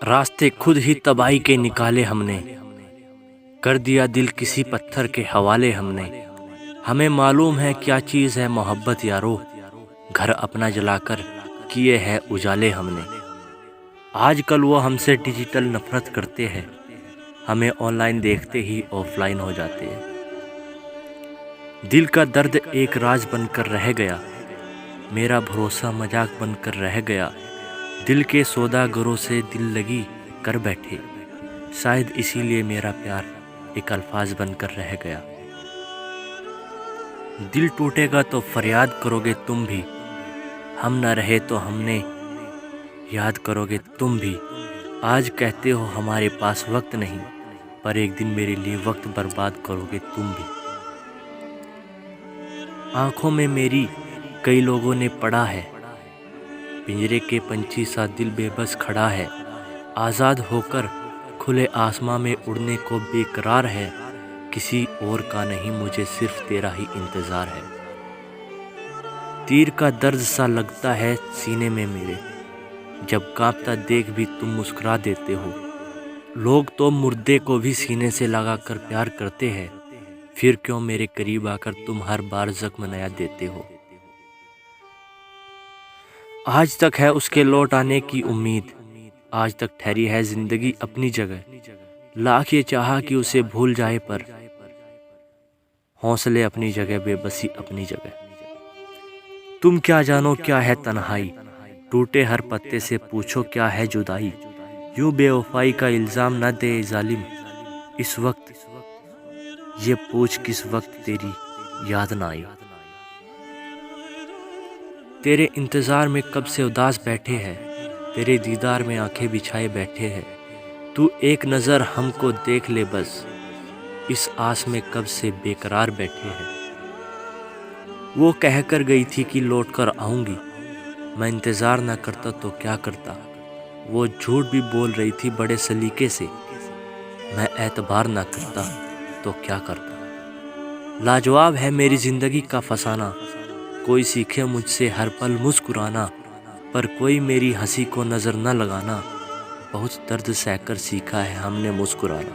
راستے خود ہی تباہی کے نکالے ہم نے، کر دیا دل کسی پتھر کے حوالے ہم نے۔ ہمیں معلوم ہے کیا چیز ہے محبت یارو، گھر اپنا جلا کر کیے ہے اجالے ہم نے۔ آج کل وہ ہم سے ڈیجیٹل نفرت کرتے ہیں، ہمیں آن لائن دیکھتے ہی آف لائن ہو جاتے ہیں۔ دل کا درد ایک راز بن کر رہ گیا، میرا بھروسہ مذاق بن کر رہ گیا۔ دل کے سوداگروں سے دل لگی کر بیٹھے، شاید اسی لیے میرا پیار ایک الفاظ بن کر رہ گیا۔ دل ٹوٹے گا تو فریاد کرو گے تم بھی، ہم نہ رہے تو ہم نے یاد کرو گے تم بھی۔ آج کہتے ہو ہمارے پاس وقت نہیں، پر ایک دن میرے لیے وقت برباد کرو گے تم بھی۔ آنکھوں میں میری کئی لوگوں نے پڑھا ہے، پنجرے کے پنچھی سا دل بے بس کھڑا ہے۔ آزاد ہو کر کھلے آسماں میں اڑنے کو بے قرار ہے، کسی اور کا نہیں مجھے صرف تیرا ہی انتظار ہے۔ تیر کا درد سا لگتا ہے سینے میں میرے، جب کانپتا دیکھ بھی تم مسکرا دیتے ہو۔ لوگ تو مردے کو بھی سینے سے لگا کر پیار کرتے ہیں، پھر کیوں میرے قریب آ کر تم ہر بار زخم نیا دیتے ہو۔ آج تک ہے اس کے لوٹ آنے کی امید، آج تک ٹھہری ہے زندگی اپنی جگہ۔ لاکھ یہ چاہا کہ اسے بھول جائے پر حوصلے اپنی جگہ، بے بسی اپنی جگہ۔ تم کیا جانو کیا ہے تنہائی، ٹوٹے ہر پتے سے پوچھو کیا ہے جدائی۔ یوں بے وفائی کا الزام نہ دے ظالم، اس وقت یہ پوچھ کس وقت تیری یاد نہ آئی۔ تیرے انتظار میں کب سے اداس بیٹھے ہیں، تیرے دیدار میں آنکھیں بچھائے بیٹھے ہیں۔ تو ایک نظر ہم کو دیکھ لے بس، اس آس میں کب سے بے قرار بیٹھے ہیں۔ وہ کہہ کر گئی تھی کہ لوٹ کر آؤں گی، میں انتظار نہ کرتا تو کیا کرتا۔ وہ جھوٹ بھی بول رہی تھی بڑے سلیقے سے، میں اعتبار نہ کرتا تو کیا کرتا۔ لاجواب ہے میری زندگی کا فسانہ، کوئی سیکھے مجھ سے ہر پل مسکرانا، پر کوئی میری ہنسی کو نظر نہ لگانا۔ بہت درد سہ کر سیکھا ہے ہم نے مسکرانا۔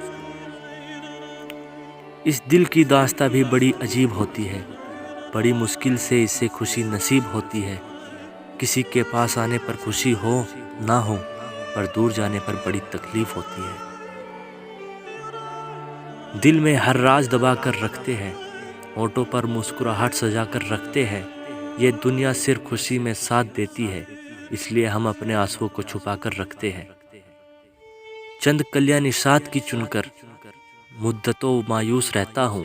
اس دل کی داستاں بھی بڑی عجیب ہوتی ہے، بڑی مشکل سے اسے خوشی نصیب ہوتی ہے۔ کسی کے پاس آنے پر خوشی ہو نہ ہو، پر دور جانے پر بڑی تکلیف ہوتی ہے۔ دل میں ہر راز دبا کر رکھتے ہیں، ہونٹوں پر مسکراہٹ سجا کر رکھتے ہیں۔ یہ دنیا صرف خوشی میں ساتھ دیتی ہے، اس لیے ہم اپنے آنسوؤں کو چھپا کر رکھتے ہیں۔ چند کلیاں نشاط کی چن کر مدتوں مایوس رہتا ہوں،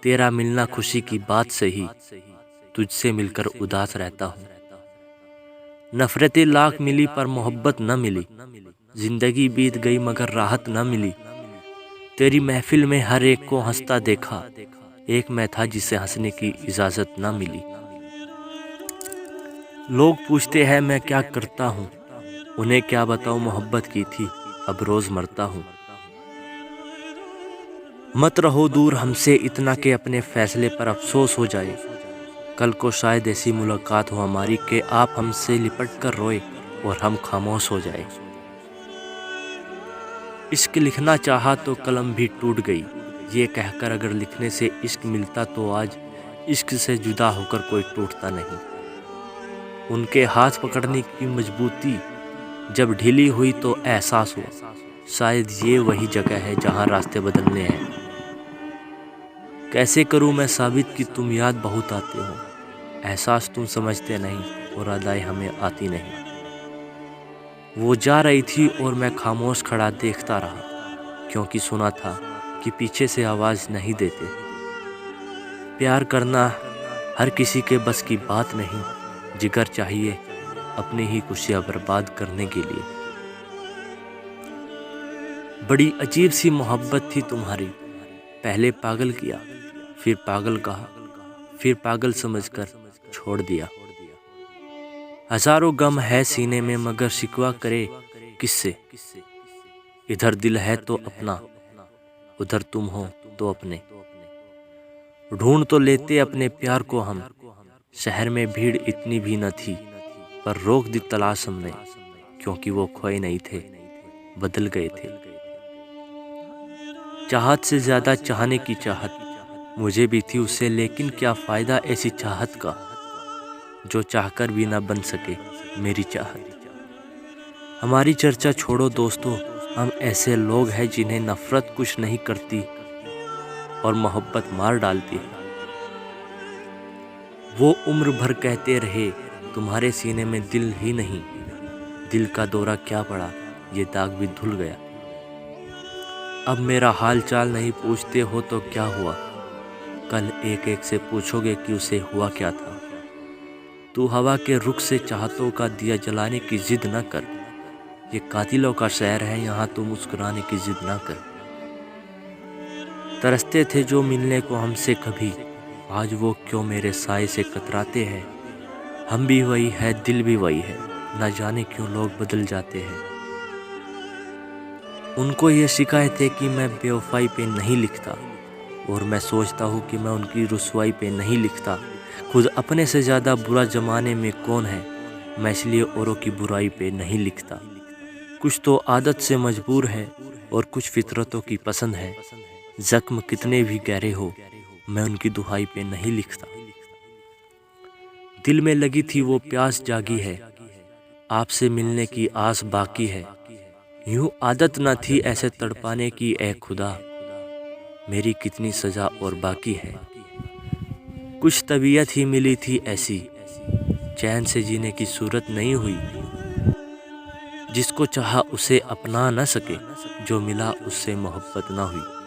تیرا ملنا خوشی کی بات سہی، تجھ سے مل کر اداس رہتا ہوں۔ نفرتیں لاکھ ملی پر محبت نہ ملی، زندگی بیت گئی مگر راحت نہ ملی۔ تیری محفل میں ہر ایک کو ہنستا دیکھا، ایک میں تھا جسے ہنسنے کی اجازت نہ ملی۔ لوگ پوچھتے ہیں میں کیا کرتا ہوں، انہیں کیا بتاؤں محبت کی تھی اب روز مرتا ہوں۔ مت رہو دور ہم سے اتنا کہ اپنے فیصلے پر افسوس ہو جائے، کل کو شاید ایسی ملاقات ہو ہماری کہ آپ ہم سے لپٹ کر روئے اور ہم خاموش ہو جائے۔ عشق لکھنا چاہا تو قلم بھی ٹوٹ گئی، یہ کہہ کر اگر لکھنے سے عشق ملتا تو آج عشق سے جدا ہو کر کوئی ٹوٹتا نہیں۔ ان کے ہاتھ پکڑنے کی مضبوطی جب ڈھیلی ہوئی تو احساس ہوا، شاید یہ وہی جگہ ہے جہاں راستے بدلنے ہیں۔ کیسے کروں میں ثابت کہ تم یاد بہت آتے ہو، احساس تم سمجھتے نہیں اور ادائیں ہمیں آتی نہیں۔ وہ جا رہی تھی اور میں خاموش کھڑا دیکھتا رہا، کیونکہ سنا تھا کہ پیچھے سے آواز نہیں دیتے۔ پیار کرنا ہر کسی کے بس کی بات نہیں، جگر چاہیے اپنی ہی خوشیاں برباد کرنے کے لیے۔ بڑی عجیب سی محبت تھی تمہاری، پہلے پاگل کیا، پھر پاگل کہا، پھر پاگل سمجھ کر چھوڑ دیا۔ ہزاروں غم ہے سینے میں مگر شکوہ کرے کس سے، ادھر دل ہے تو اپنا، ادھر تم ہو تو اپنے۔ ڈھونڈ تو لیتے اپنے پیار کو ہم، شہر میں بھیڑ اتنی بھی نہ تھی، پر روک دی تلاش ہم نے، کیونکہ وہ کھوئے نہیں تھے بدل گئے تھے۔ چاہت سے زیادہ چاہنے کی چاہت مجھے بھی تھی اس سے، لیکن کیا فائدہ ایسی چاہت کا جو چاہ کر بھی نہ بن سکے میری چاہت۔ ہماری چرچا چھوڑو دوستو، ہم ایسے لوگ ہیں جنہیں نفرت کچھ نہیں کرتی اور محبت مار ڈالتی ہے۔ وہ عمر بھر کہتے رہے تمہارے سینے میں دل ہی نہیں، دل کا دورہ کیا پڑا، یہ داغ بھی دھل گیا۔ اب میرا حال چال نہیں پوچھتے ہو تو کیا ہوا، کل ایک ایک سے پوچھو گے کہ اسے ہوا کیا تھا۔ تو ہوا کے رخ سے چاہتوں کا دیا جلانے کی ضد نہ کر، یہ قاتلوں کا شہر ہے، یہاں تو مسکرانے کی ضد نہ کر۔ ترستے تھے جو ملنے کو ہم سے کبھی، آج وہ کیوں میرے سائے سے کتراتے ہیں۔ ہم بھی وہی ہے، دل بھی وہی ہے، نہ جانے کیوں لوگ بدل جاتے ہیں۔ ان کو یہ شکایت ہے کہ میں بے وفائی پہ نہیں لکھتا، اور میں سوچتا ہوں کہ میں ان کی رسوائی پہ نہیں لکھتا۔ خود اپنے سے زیادہ برا زمانے میں کون ہے، میں اس لیے اوروں کی برائی پہ نہیں لکھتا۔ کچھ تو عادت سے مجبور ہے اور کچھ فطرتوں کی پسند ہے، زخم کتنے بھی گہرے ہو میں ان کی دہائی پہ نہیں لکھتا۔ دل میں لگی تھی وہ پیاس جاگی ہے، آپ سے ملنے کی آس باقی ہے، یوں عادت نہ تھی ایسے تڑپانے کی اے خدا، میری کتنی سزا اور باقی ہے۔ کچھ طبیعت ہی ملی تھی ایسی، چین سے جینے کی صورت نہیں ہوئی، جس کو چاہا اسے اپنا نہ سکے، جو ملا اس سے محبت نہ ہوئی۔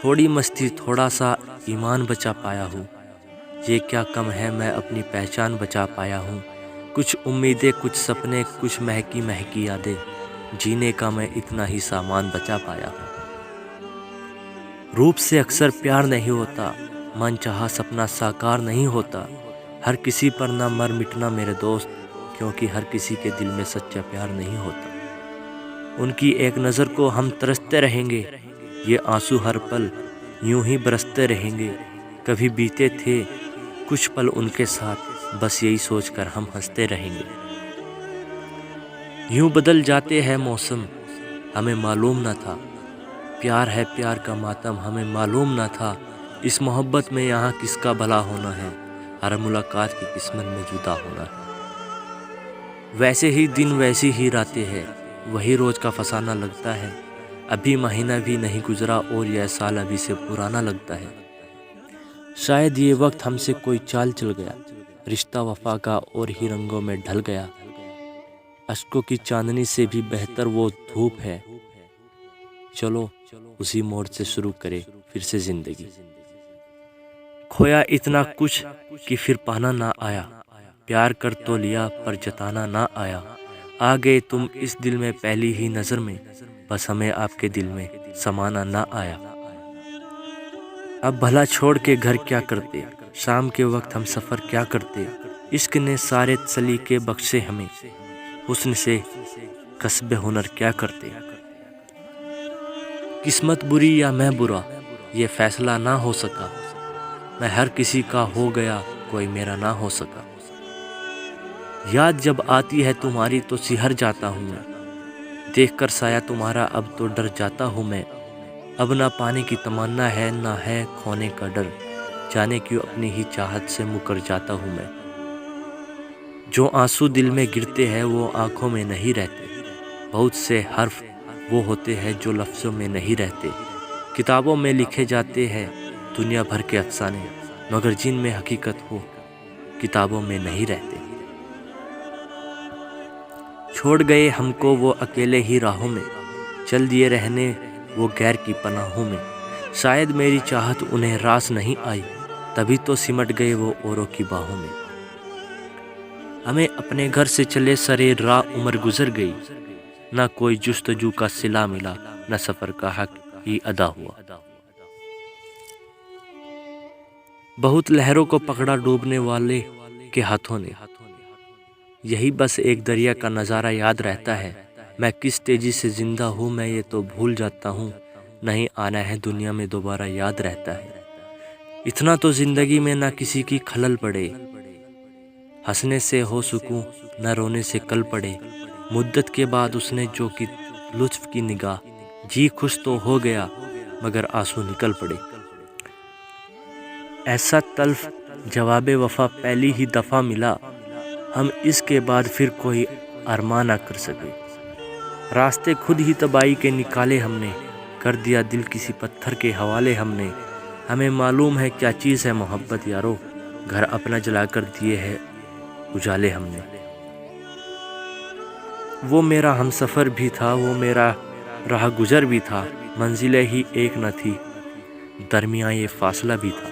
تھوڑی مستی تھوڑا سا ایمان بچا پایا ہوں، یہ کیا کم ہے میں اپنی پہچان بچا پایا ہوں۔ کچھ امیدیں، کچھ سپنے، کچھ مہکی مہکی یادیں، جینے کا میں اتنا ہی سامان بچا پایا ہوں۔ روپ سے اکثر پیار نہیں ہوتا، من چاہا سپنا ساکار نہیں ہوتا، ہر کسی پر نہ مر مٹنا میرے دوست، کیونکہ ہر کسی کے دل میں سچا پیار نہیں ہوتا۔ ان کی ایک نظر کو ہم ترستے رہیں گے، یہ آنسو ہر پل یوں ہی برستے رہیں گے۔ کبھی بیتے تھے کچھ پل ان کے ساتھ، بس یہی سوچ کر ہم ہنستے رہیں گے۔ یوں بدل جاتے ہیں موسم، ہمیں معلوم نہ تھا، پیار ہے پیار کا ماتم، ہمیں معلوم نہ تھا، اس محبت میں یہاں کس کا بھلا ہونا ہے، ہر ملاقات کی قسمت میں جدا ہونا ہے۔ ویسے ہی دن ویسی ہی راتیں ہیں، وہی روز کا فسانہ لگتا ہے، ابھی مہینہ بھی نہیں گزرا اور یہ سال ابھی سے پرانا لگتا ہے۔ شاید یہ وقت ہم سے کوئی چال چل گیا، رشتہ وفا کا اور ہی رنگوں میں ڈھل گیا، اشکوں کی چاندنی سے بھی بہتر وہ دھوپ ہے، چلو اسی موڑ سے شروع کرے پھر سے زندگی۔ کھویا اتنا کچھ کہ پھر پانا نہ آیا، پیار کر تو لیا پر جتانا نہ آیا، آ گئے تم اس دل میں پہلی ہی نظر میں، بس ہمیں آپ کے دل میں سمانا نہ آیا۔ اب بھلا چھوڑ کے گھر کیا کرتے، شام کے وقت ہم سفر کیا کرتے، عشق نے سارے سلیقے بخشے ہمیں، حسن سے کسب ہنر کیا کرتے۔ قسمت بری یا میں برا یہ فیصلہ نہ ہو سکا، میں ہر کسی کا ہو گیا کوئی میرا نہ ہو سکا۔ یاد جب آتی ہے تمہاری تو سہر جاتا ہوں میں، دیکھ کر سایہ تمہارا اب تو ڈر جاتا ہوں میں، اب نہ پانے کی تمنا ہے نہ ہے کھونے کا ڈر، جانے کیوں اپنی ہی چاہت سے مکر جاتا ہوں میں۔ جو آنسو دل میں گرتے ہیں وہ آنکھوں میں نہیں رہتے، بہت سے حرف وہ ہوتے ہیں جو لفظوں میں نہیں رہتے، کتابوں میں لکھے جاتے ہیں دنیا بھر کے افسانے، مگر جن میں حقیقت ہو کتابوں میں نہیں رہتے۔ چھوڑ گئے ہم کو وہ اکیلے ہی راہوں میں، چل دیے رہنے وہ غیر کی پناہوں میں، شاید میری چاہت انہیں راس نہیں آئی، تبھی تو سمٹ گئے وہ اوروں کی باہوں میں۔ ہمیں اپنے گھر سے چلے سرے راہ عمر گزر گئی، نہ کوئی جستجو کا صلہ ملا، نہ سفر کا حق ہی ادا ہوا۔ بہت لہروں کو پکڑا ڈوبنے والے کے ہاتھوں نے، یہی بس ایک دریا کا نظارہ یاد رہتا ہے، میں کس تیزی سے زندہ ہوں میں یہ تو بھول جاتا ہوں، نہیں آنا ہے دنیا میں دوبارہ یاد رہتا ہے۔ اتنا تو زندگی میں نہ کسی کی خلل پڑے، ہنسنے سے ہو سکوں نہ رونے سے کل پڑے، مدت کے بعد اس نے جو کی لطف کی نگاہ، جی خوش تو ہو گیا مگر آنسو نکل پڑے۔ ایسا تلف جواب وفا پہلی ہی دفعہ ملا، ہم اس کے بعد پھر کوئی ارمان نہ کر سکے۔ راستے خود ہی تباہی کے نکالے ہم نے، کر دیا دل کسی پتھر کے حوالے ہم نے۔ ہمیں معلوم ہے کیا چیز ہے محبت یارو، گھر اپنا جلا کر دیے ہے اجالے ہم نے۔ وہ میرا ہم سفر بھی تھا، وہ میرا راہ گزر بھی تھا، منزلیں ہی ایک نہ تھی، درمیان یہ فاصلہ بھی تھا۔